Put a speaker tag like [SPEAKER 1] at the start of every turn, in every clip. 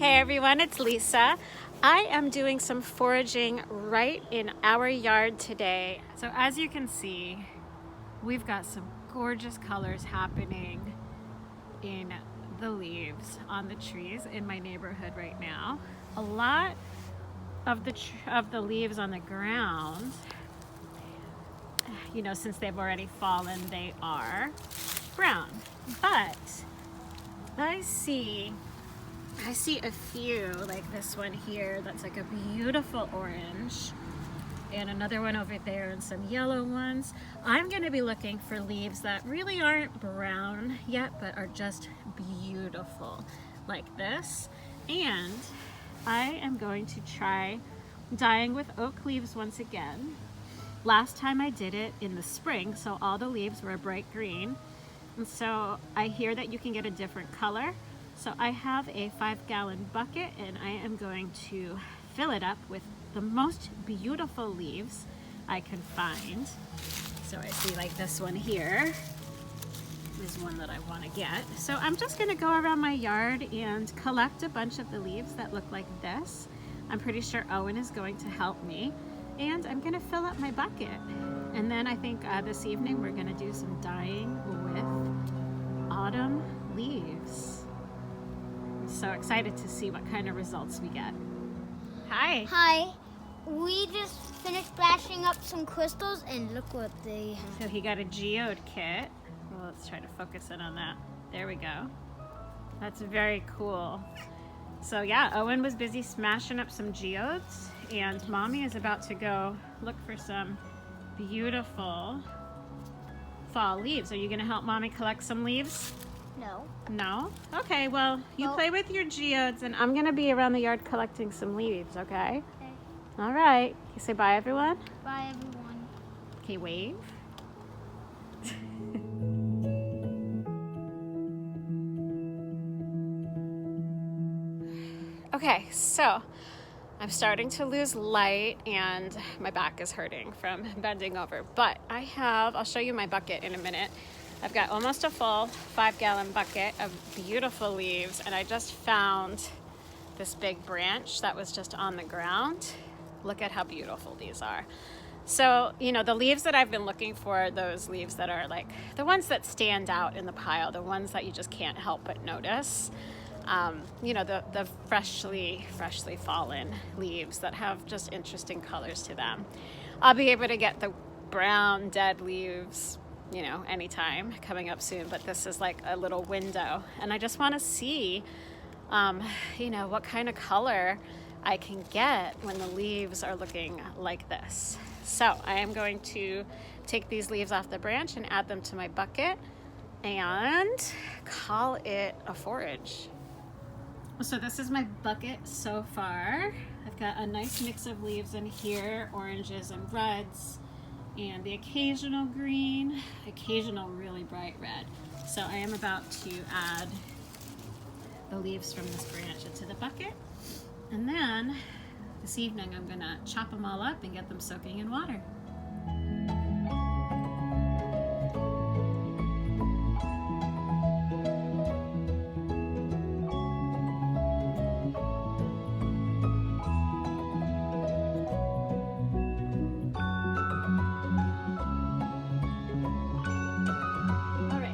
[SPEAKER 1] Hey everyone, it's Lisa. I am doing some foraging right in our yard today. So as you can see, we've got some gorgeous colors happening in the leaves on the trees in my neighborhood right now. A lot of the leaves on the ground, you know, since they've already fallen, they are brown. But I see a few, like this one here, that's like a beautiful orange, and another one over there, and some yellow ones. I'm going to be looking for leaves that really aren't brown yet, but are just beautiful, like this. And I am going to try dyeing with oak leaves once again. Last time I did it in the spring, so all the leaves were bright green. And so I hear that you can get a different color. So I have a 5-gallon bucket, and I am going to fill it up with the most beautiful leaves I can find. So I see like this one here is one that I want to get. So I'm just going to go around my yard and collect a bunch of the leaves that look like this. I'm pretty sure Owen is going to help me, and I'm going to fill up my bucket. And then I think this evening we're going to do some dyeing with autumn leaves. So excited to see what kind of results we get. Hi.
[SPEAKER 2] Hi. We just finished splashing up some crystals, and look what they have.
[SPEAKER 1] So he got a geode kit. Well, let's try to focus in on that. There we go. That's very cool. So yeah, Owen was busy smashing up some geodes, and Mommy is about to go look for some beautiful fall leaves. Are you gonna help Mommy collect some leaves?
[SPEAKER 2] No.
[SPEAKER 1] No? Okay, well, you play with your geodes, and I'm going to be around the yard collecting some leaves, okay?
[SPEAKER 2] Okay.
[SPEAKER 1] All right. You say bye, everyone?
[SPEAKER 2] Bye, everyone.
[SPEAKER 1] Okay, wave. Okay, so I'm starting to lose light, and my back is hurting from bending over. But I'll show you my bucket in a minute. I've got almost a full 5-gallon bucket of beautiful leaves, and I just found this big branch that was just on the ground. Look at how beautiful these are. So, you know, the leaves that I've been looking for, those leaves that are like the ones that stand out in the pile, the ones that you just can't help but notice. You know, the freshly fallen leaves that have just interesting colors to them. I'll be able to get the brown dead leaves, you know, anytime coming up soon, but this is like a little window, and I just want to see you know, what kind of color I can get when the leaves are looking like this. So I am going to take these leaves off the branch and add them to my bucket and call it a forage. So this is my bucket so far. I've got a nice mix of leaves in here, oranges and reds, and the occasional green, occasional really bright red. So I am about to add the leaves from this branch into the bucket. And then this evening I'm gonna chop them all up and get them soaking in water.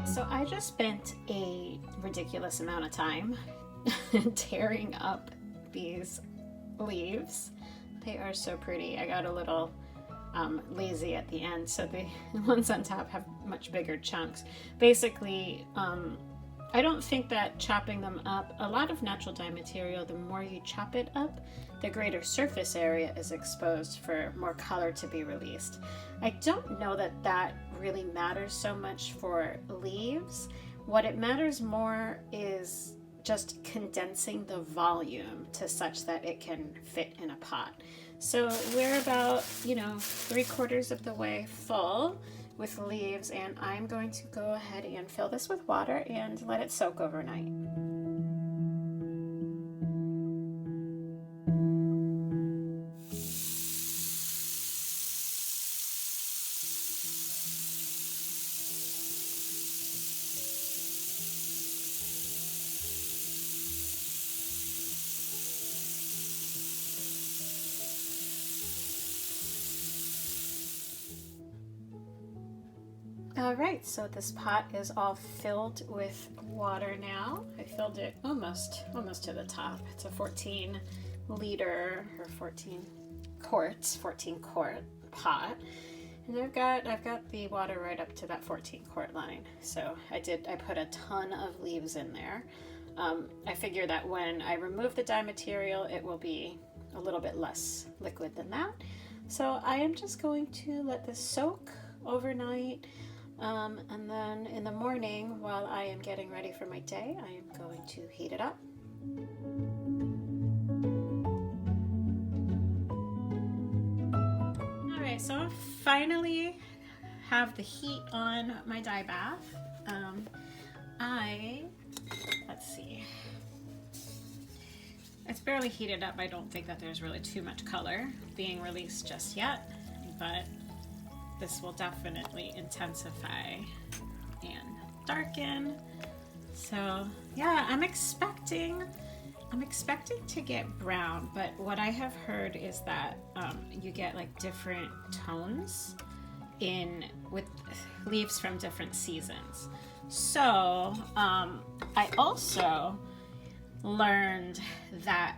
[SPEAKER 1] So I just spent a ridiculous amount of time tearing up these leaves. They are so pretty. I got a little lazy at the end, so the ones on top have much bigger chunks. Basically, I don't think that chopping them up, a lot of natural dye material, the more you chop it up, the greater surface area is exposed for more color to be released. I don't know that that really matters so much for leaves. What it matters more is just condensing the volume to such that it can fit in a pot. So we're about, you know, 3/4 of the way full with leaves, and I'm going to go ahead and fill this with water and let it soak overnight. All right, so this pot is all filled with water now. I filled it almost to the top. It's a 14 liter or 14 quart pot. And I've got the water right up to that 14 quart line. So I put a ton of leaves in there. I figure that when I remove the dye material, it will be a little bit less liquid than that. So I am just going to let this soak overnight. And then in the morning, while I am getting ready for my day, I am going to heat it up. All right, so I finally have the heat on my dye bath. Let's see. It's barely heated up. I don't think that there's really too much color being released just yet, but this will definitely intensify and darken. So yeah, I'm expecting to get brown, but what I have heard is that you get like different tones with leaves from different seasons. So I also learned that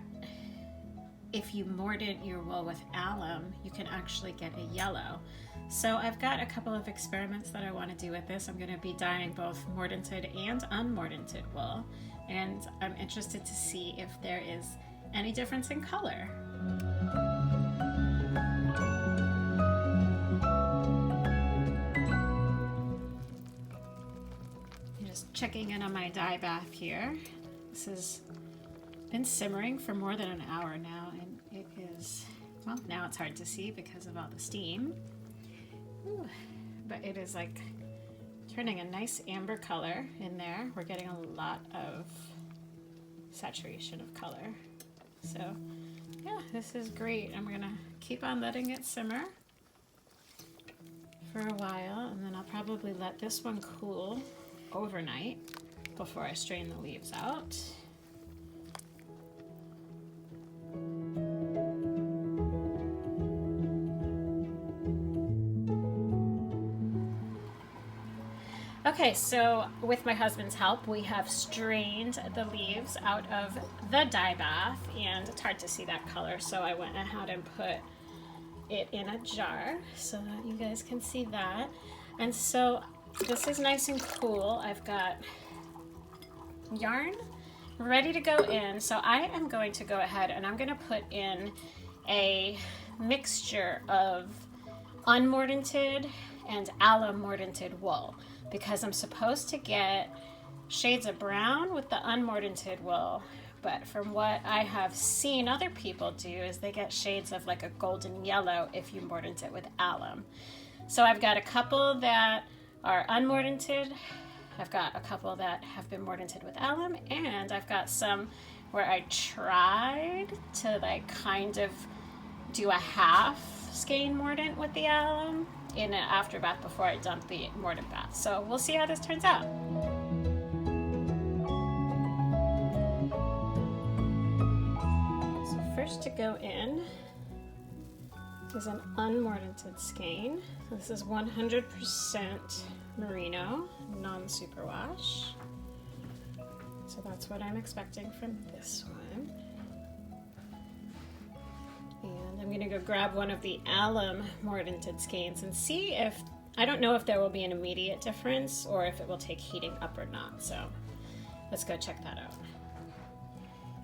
[SPEAKER 1] if you mordant your wool with alum, you can actually get a yellow. So I've got a couple of experiments that I want to do with this. I'm going to be dyeing both mordanted and unmordanted wool, and I'm interested to see if there is any difference in color. I'm just checking in on my dye bath here. This has been simmering for more than an hour now, and it is, well, now it's hard to see because of all the steam. Ooh, but it is like turning a nice amber color in there. We're getting a lot of saturation of color. So yeah, this is great. I'm gonna keep on letting it simmer for a while, and then I'll probably let this one cool overnight before I strain the leaves out. Okay, so with my husband's help, we have strained the leaves out of the dye bath, and it's hard to see that color, so I went ahead and put it in a jar so that you guys can see that. And so this is nice and cool. I've got yarn ready to go in, so I am going to go ahead and I'm going to put in a mixture of unmordanted and alum mordanted wool, because I'm supposed to get shades of brown with the unmordanted wool, but from what I have seen other people do is they get shades of like a golden yellow if you mordant it with alum. So I've got a couple that are unmordanted, I've got a couple that have been mordanted with alum, and I've got some where I tried to like kind of do a half skein mordant with the alum in an after bath before I dump the mordant bath. So we'll see how this turns out. So first to go in is an unmordanted skein. So this is 100% merino, non-superwash. So that's what I'm expecting from this one. And I'm going to go grab one of the alum mordanted skeins and see if, I don't know if there will be an immediate difference or if it will take heating up or not. So let's go check that out.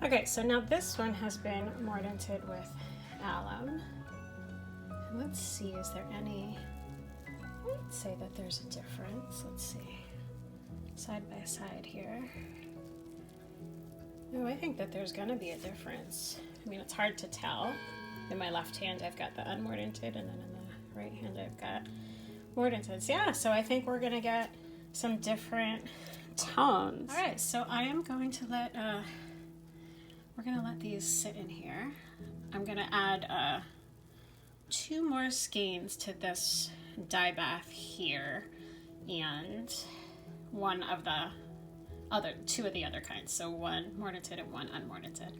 [SPEAKER 1] Okay, so now this one has been mordanted with alum. And let's see, is there any, let's say that there's a difference. Let's see, side by side here. No, I think that there's going to be a difference. I mean, it's hard to tell. In my left hand, I've got the unmordanted, and then in the right hand, I've got mordanted. So yeah, so I think we're gonna get some different tones. All right, so I am going to we're gonna let these sit in here. I'm gonna add 2 more skeins to this dye bath here, and 2 of the other kinds. So 1 mordanted and 1 unmordanted.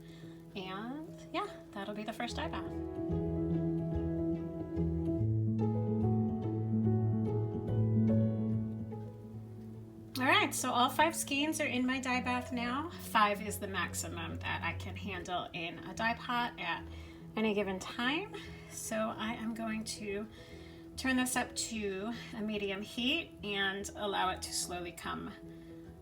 [SPEAKER 1] And yeah, that'll be the first dye bath. right, so all 5 skeins are in my dye bath now. 5 is the maximum that I can handle in a dye pot at any given time. So I am going to turn this up to a medium heat and allow it to slowly come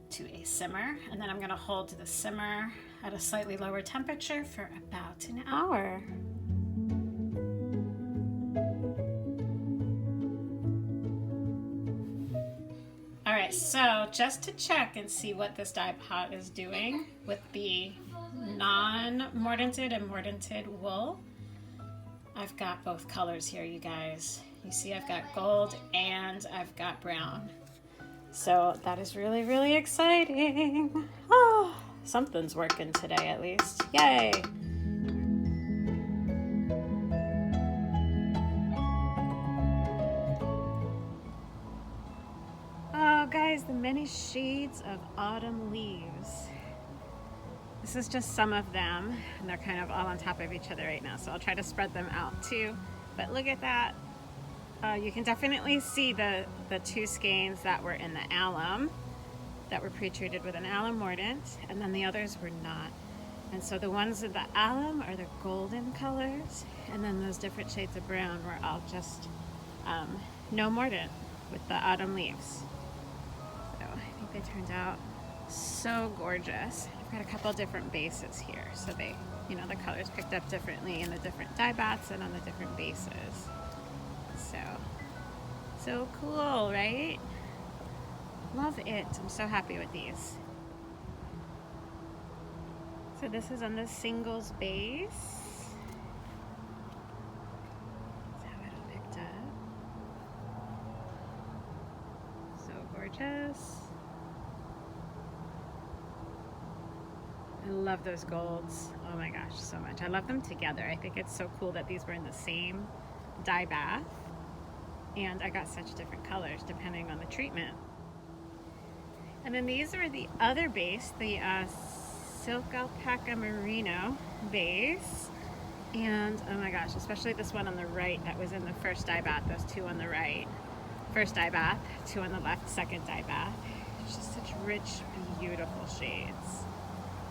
[SPEAKER 1] to a simmer. And then I'm going to hold the simmer at a slightly lower temperature for about an hour. All right, so just to check and see what this dye pot is doing with the non-mordanted and mordanted wool, I've got both colors here, you guys. You see I've got gold and I've got brown. So that is really, really exciting. Oh, something's working today at least. Yay! Oh, guys, the many shades of autumn leaves. This is just some of them, and they're kind of all on top of each other right now, so I'll try to spread them out too. But look at that. You can definitely see the 2 skeins that were in the alum, that were pre-treated with an alum mordant, and then the others were not. And so the ones in the alum are the golden colors, and then those different shades of brown were all just no mordant with the autumn leaves. So I think they turned out so gorgeous. I've got a couple different bases here, so they, you know, the colors picked up differently in the different dye baths and on the different bases. So cool, right? Love it. I'm so happy with these. So this is on the singles base. That's how it all picked up. So gorgeous. I love those golds. Oh my gosh, so much. I love them together. I think it's so cool that these were in the same dye bath. And I got such different colors depending on the treatment. And then these are the other base, the Silk Alpaca Merino base. And oh my gosh, especially this one on the right that was in the first dye bath, those 2 on the right. First dye bath, 2 on the left, second dye bath. It's just such rich, beautiful shades.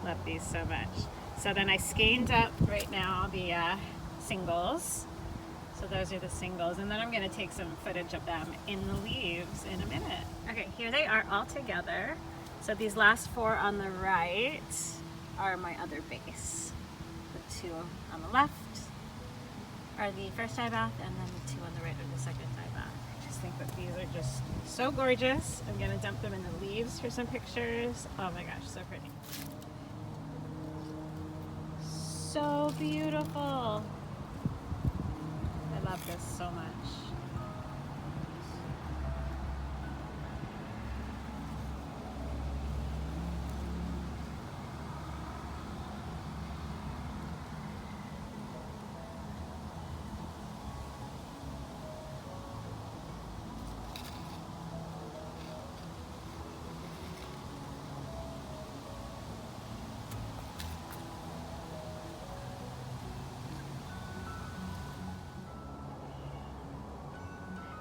[SPEAKER 1] Love these so much. So then I skeined up right now the singles. So those are the singles, and then I'm going to take some footage of them in the leaves in a minute. Okay, here they are all together. So these last 4 on the right are my other base. The 2 on the left are the first dye bath, and then the 2 on the right are the second dye bath. I just think that these are just so gorgeous. I'm going to dump them in the leaves for some pictures. Oh my gosh, so pretty. So beautiful. I love this so much.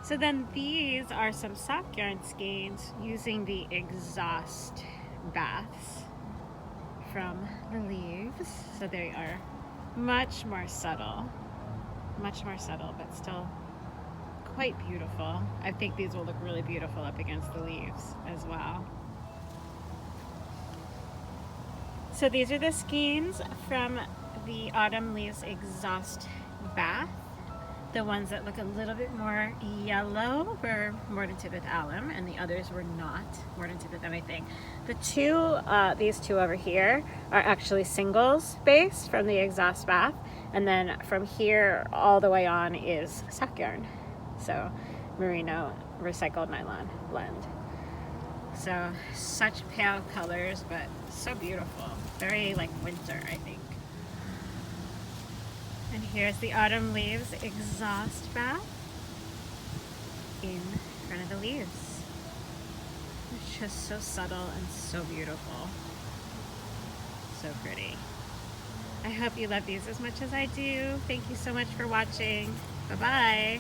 [SPEAKER 1] So then these are some sock yarn skeins using the exhaust baths from the leaves. So they are much more subtle, but still quite beautiful. I think these will look really beautiful up against the leaves as well. So these are the skeins from the Autumn Leaves Exhaust Bath. The ones that look a little bit more yellow were mordanted with alum, and the others were not mordanted with anything. The these two over here are actually singles based from the exhaust bath, and then from here all the way on is sock yarn. So merino recycled nylon blend. So such pale colors, but so beautiful. Very like winter, I think. And here's the Autumn Leaves Exhaust Bath in front of the leaves. It's just so subtle and so beautiful. So pretty. I hope you love these as much as I do. Thank you so much for watching. Bye-bye.